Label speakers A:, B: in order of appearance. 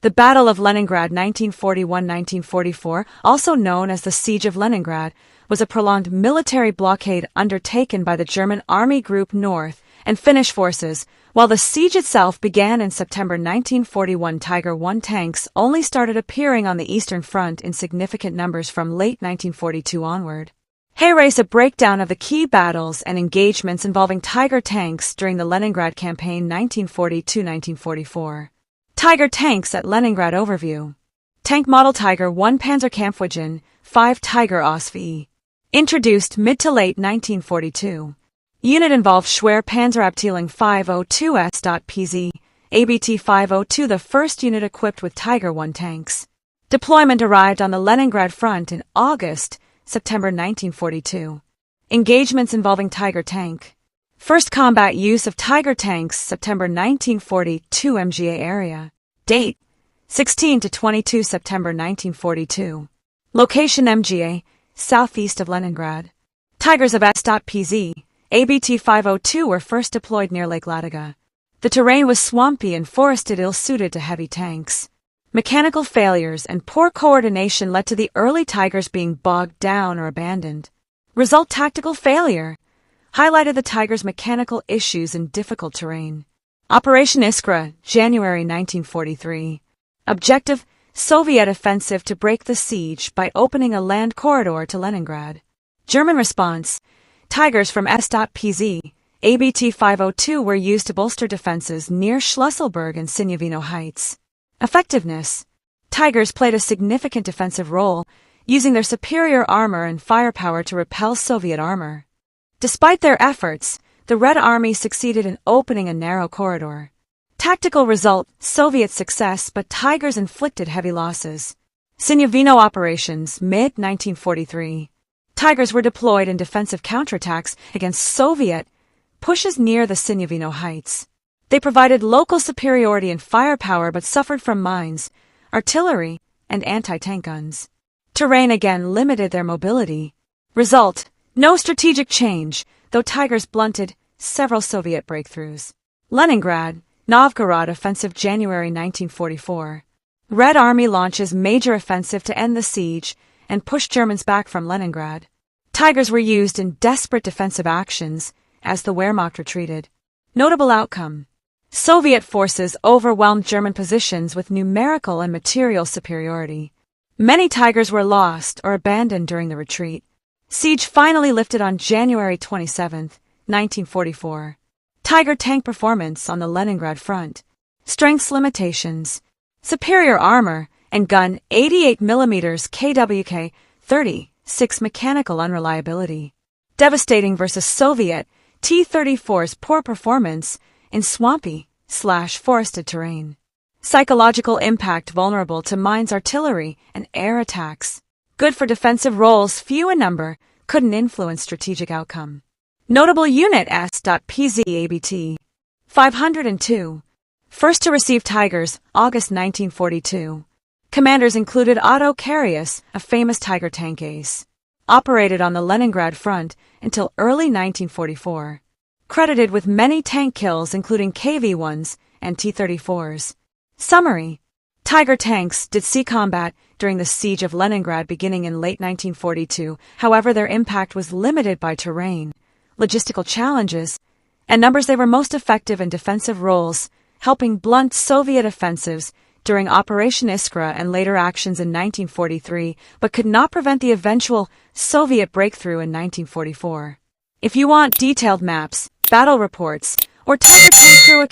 A: The Battle of Leningrad 1941–1944, also known as the Siege of Leningrad, was a prolonged military blockade undertaken by the German Army Group North and Finnish forces. While the siege itself began in September 1941, Tiger I tanks only started appearing on the Eastern Front in significant numbers from late 1942 onward. Here is a breakdown of the key battles and engagements involving Tiger tanks during the Leningrad Campaign 1940–1944. Tiger tanks at Leningrad overview. Tank model Tiger I Panzerkampfwagen, 5 Tiger OSV. Introduced mid to late 1942. Unit involved Schwer Panzerabteilung 502S.PZ, ABT 502, the first unit equipped with Tiger I tanks. Deployment arrived on the Leningrad front in August–September 1942. Engagements involving Tiger tank. First combat use of Tiger tanks, September 1942 MGA area. Date, 16 to 22 September 1942. Location MGA, southeast of Leningrad. Tigers of S.PZ, ABT 502 were first deployed near Lake Ladoga. The terrain was swampy and forested, ill-suited to heavy tanks. Mechanical failures and poor coordination led to the early Tigers being bogged down or abandoned. Result: tactical failure. Highlighted the Tigers' mechanical issues in difficult terrain. Operation Iskra, January 1943. Objective: Soviet offensive to break the siege by opening a land corridor to Leningrad. German response: Tigers from S.PZ, ABT 502 were used to bolster defenses near Schlüsselburg and Signavino Heights. Effectiveness: Tigers played a significant defensive role, using their superior armor and firepower to repel Soviet armor. Despite their efforts, the Red Army succeeded in opening a narrow corridor. Tactical result: Soviet success, but Tigers inflicted heavy losses. Signavino operations, mid-1943. Tigers were deployed in defensive counterattacks against Soviet pushes near the Signavino Heights. They provided local superiority in firepower but suffered from mines, artillery, and anti-tank guns. Terrain again limited their mobility. Result: no strategic change, though Tigers blunted several Soviet breakthroughs. Leningrad, Novgorod offensive, January 1944. Red Army launches major offensive to end the siege and push Germans back from Leningrad. Tigers were used in desperate defensive actions as the Wehrmacht retreated. Notable outcome: Soviet forces overwhelmed German positions with numerical and material superiority. Many Tigers were lost or abandoned during the retreat. Siege finally lifted on January 27, 1944. Tiger tank performance on the Leningrad front. Strengths: limitations. Superior armor and gun, 88mm KWK 36 mechanical unreliability. Devastating versus Soviet T-34's poor performance in swampy/forested terrain. Psychological impact: vulnerable to mines, artillery, and air attacks. Good for defensive roles, few in number, couldn't influence strategic outcome. Notable unit: S.PZ ABT 502. First to receive Tigers, August 1942. Commanders included Otto Carius, a famous Tiger tank ace. Operated on the Leningrad front until early 1944. Credited with many tank kills including KV-1s and T-34s. Summary: Tiger tanks did see combat during the Siege of Leningrad beginning in late 1942, however their impact was limited by terrain, logistical challenges, and numbers. They were most effective in defensive roles, helping blunt Soviet offensives during Operation Iskra and later actions in 1943, but could not prevent the eventual Soviet breakthrough in 1944. If you want detailed maps, battle reports, or Tiger tank crew